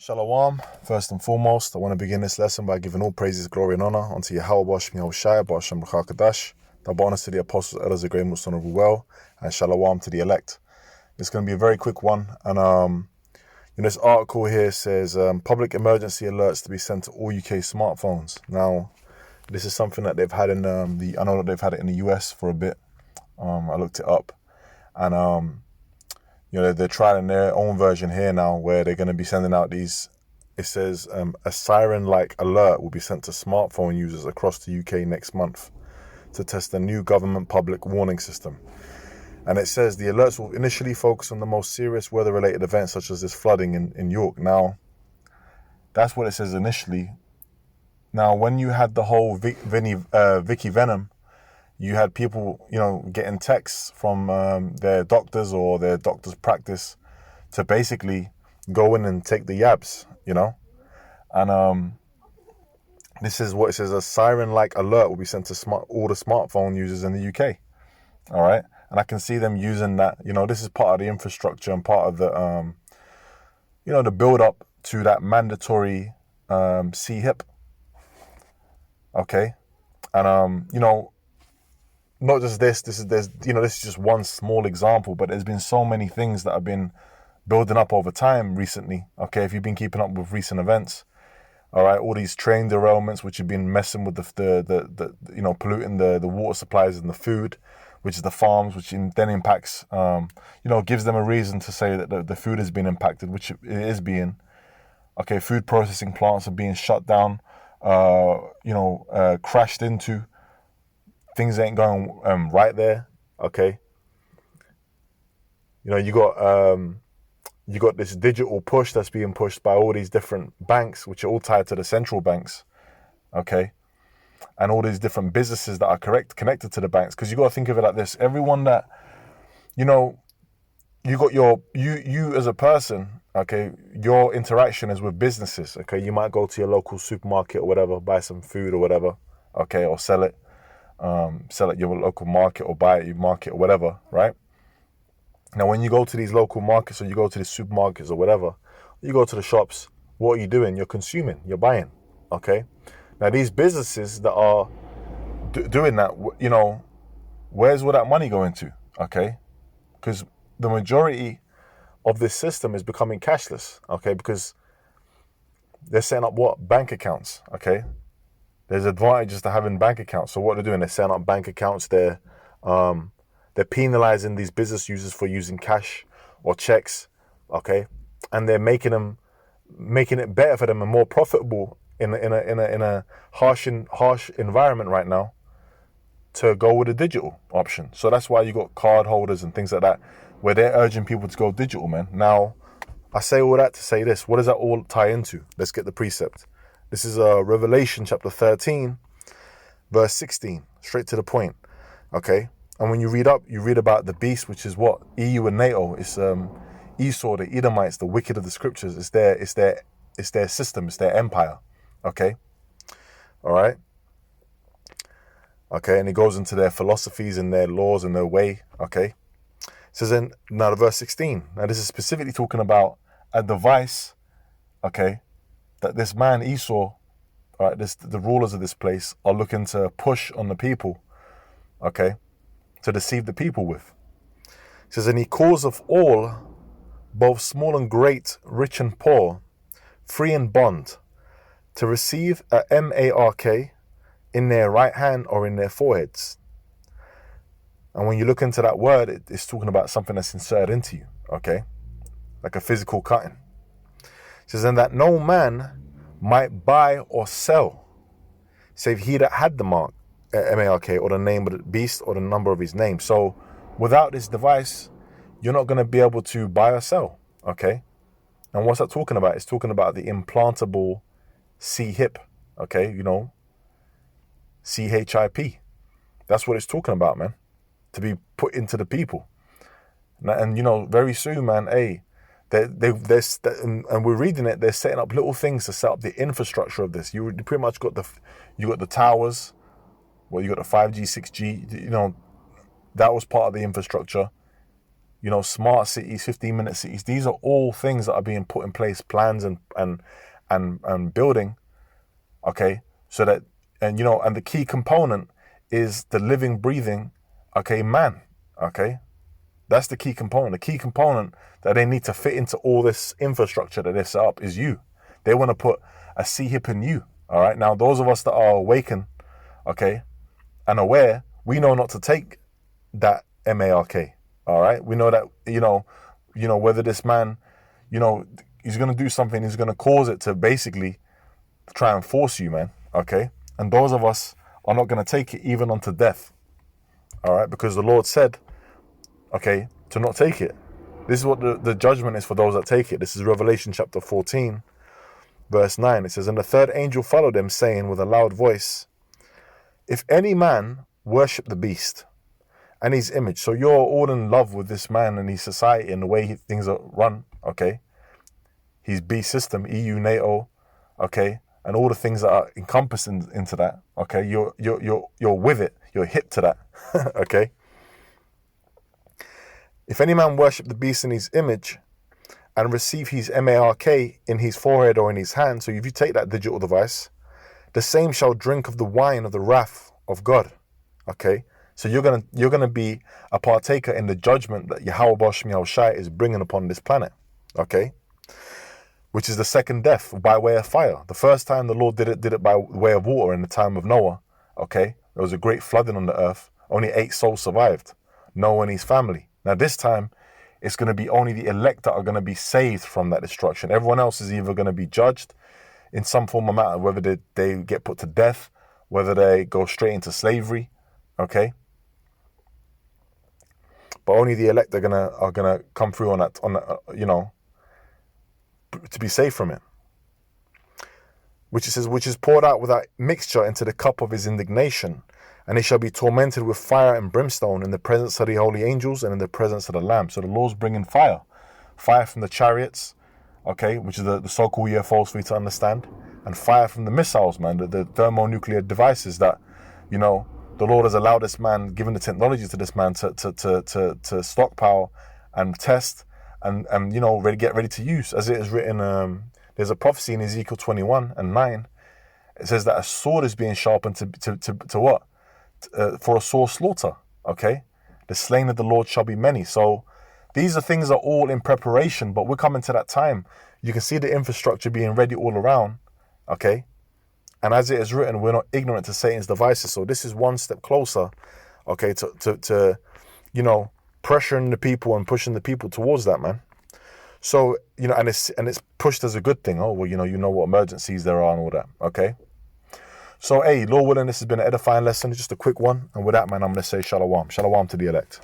Shalom. First and foremost, I want to begin this lesson by giving all praises, glory, and honor unto Yahweh Bashmi Hoshaya, Basham Kadash. Double honors to the apostles, elders, the great most honorable well, and shalom to the elect. It's going to be a very quick one, and this article here says public emergency alerts to be sent to all UK smartphones. Now, this is something that they've had in I know that they've had it in the US for a bit. I looked it up, and they're trying their own version here now where they're going to be sending out these, it says a siren-like alert will be sent to smartphone users across the UK next month to test a new government public warning system. And it says the alerts will initially focus on the most serious weather-related events such as this flooding in York. Now, that's what it says initially. Now, when you had the whole Vicky Venom, you had people, getting texts from their doctors or their doctor's practice to basically go in and take the yabs, And this is what it says, a siren-like alert will be sent to all the smartphone users in the UK, all right? And I can see them using that, this is part of the infrastructure and part of the, the build-up to that mandatory CHIP, okay? And, not just this is just one small example, but there's been so many things that have been building up over time recently. Okay, if you've been keeping up with recent events, all right, all these train derailments which have been messing with the polluting the water supplies and the food, which is the farms, which then impacts, gives them a reason to say that the food has been impacted, which it is being. Okay, food processing plants are being shut down, crashed into. Things ain't going right there, okay? You got this digital push that's being pushed by all these different banks, which are all tied to the central banks, okay? And all these different businesses that are connected to the banks. Because you got to think of it like this: everyone that, you got you as a person, okay? Your interaction is with businesses, okay? You might go to your local supermarket or whatever, buy some food or whatever, okay, or sell it at your local market or buy at your market or whatever, right? Now, when you go to these local markets or you go to the supermarkets or whatever, you go to the shops, what are you doing? You're consuming, you're buying, okay? Now, these businesses that are doing that, where's all that money going to, okay? Because the majority of this system is becoming cashless, okay? Because they're setting up what? Bank accounts, okay? There's advantages to having bank accounts. So what they're doing, they're setting up bank accounts. They're penalizing these business users for using cash or checks, okay? And they're making it better for them and more profitable in a harsh environment right now to go with a digital option. So that's why you got card holders and things like that, where they're urging people to go digital, man. Now, I say all that to say this: what does that all tie into? Let's get the precept. This is Revelation chapter 13, verse 16, straight to the point, okay? And when you read about the beast, which is what? EU and NATO. It's Esau, the Edomites, the wicked of the scriptures. It's their system, it's their empire, okay? All right? Okay, and it goes into their philosophies and their laws and their way, okay? It says now the verse 16. Now this is specifically talking about a device, okay, that this man Esau, all right, the rulers of this place are looking to push on the people, okay, to deceive the people with. It says, and he calls of all, both small and great, rich and poor, free and bond, to receive a mark in their right hand or in their foreheads. And when you look into that word, it's talking about something that's inserted into you, okay, like a physical cutting. It says, and that no man might buy or sell, save he that had the mark, mark, or the name of the beast or the number of his name. So without this device, you're not going to be able to buy or sell, okay? And what's that talking about? It's talking about the implantable CHIP, okay? CHIP. That's what it's talking about, man, to be put into the people. And very soon, man, and we're reading it. They're setting up little things to set up the infrastructure of this. You pretty much got the towers. Well, you got the 5G, 6G. That was part of the infrastructure. smart cities, 15-minute cities. These are all things that are being put in place, plans and building, okay? So that, and the key component is the living, breathing, okay, man, okay? That's the key component. The key component that they need to fit into all this infrastructure that they've set up is you. They want to put a C-hip in you, all right? Now, those of us that are awakened, okay, and aware, we know not to take that M-A-R-K, all right? We know that, whether this man, he's going to do something, he's going to cause it to basically try and force you, man, okay? And those of us are not going to take it even unto death, all right? Because the Lord said, okay, to not take it. This is what the judgment is for those that take it. This is Revelation chapter 14, verse 9. It says, "And the third angel followed them, saying with a loud voice, if any man worship the beast and his image." So you're all in love with this man and his society and the way things are run, okay? His beast system, EU, NATO, okay? And all the things that are encompassed into that, okay? You're with it. You're hip to that, okay? "If any man worship the beast in his image and receive his M-A-R-K in his forehead or in his hand," so if you take that digital device, "the same shall drink of the wine of the wrath of God." Okay, so you're gonna be a partaker in the judgment that Yahweh Bashmi Yahushai is bringing upon this planet. Okay, which is the second death by way of fire. The first time the Lord did it by way of water in the time of Noah. Okay, there was a great flooding on the earth. Only 8 souls survived, Noah and his family. Now this time, it's going to be only the elect that are going to be saved from that destruction. Everyone else is either going to be judged in some form or matter, whether they get put to death, whether they go straight into slavery, okay? But only the elect are gonna come through on that, to be saved from it. Which it says, "which is poured out without mixture into the cup of his indignation, and he shall be tormented with fire and brimstone in the presence of the holy angels and in the presence of the Lamb." So the Lord's bringing fire from the chariots, okay, which is the so-called UFOs for you to understand, and fire from the missiles, man, the thermonuclear devices that, the Lord has allowed this man, given the technology to this man to stockpile and test and get ready to use. As it is written, there's a prophecy in Ezekiel 21 and 9. It says that a sword is being sharpened to what? For a sore slaughter, okay? The slain of the Lord shall be many. So these are things that are all in preparation, but we're coming to that time. You can see the infrastructure being ready all around, okay? And as it is written, we're not ignorant to Satan's devices. So this is one step closer, okay, to pressuring the people and pushing the people towards that, man. So, and it's pushed as a good thing. Oh, well, you know what emergencies there are and all that, okay? So, hey, Lord willing, this has been an edifying lesson, just a quick one. And with that, man, I'm going to say shalom. Shalom to the elect.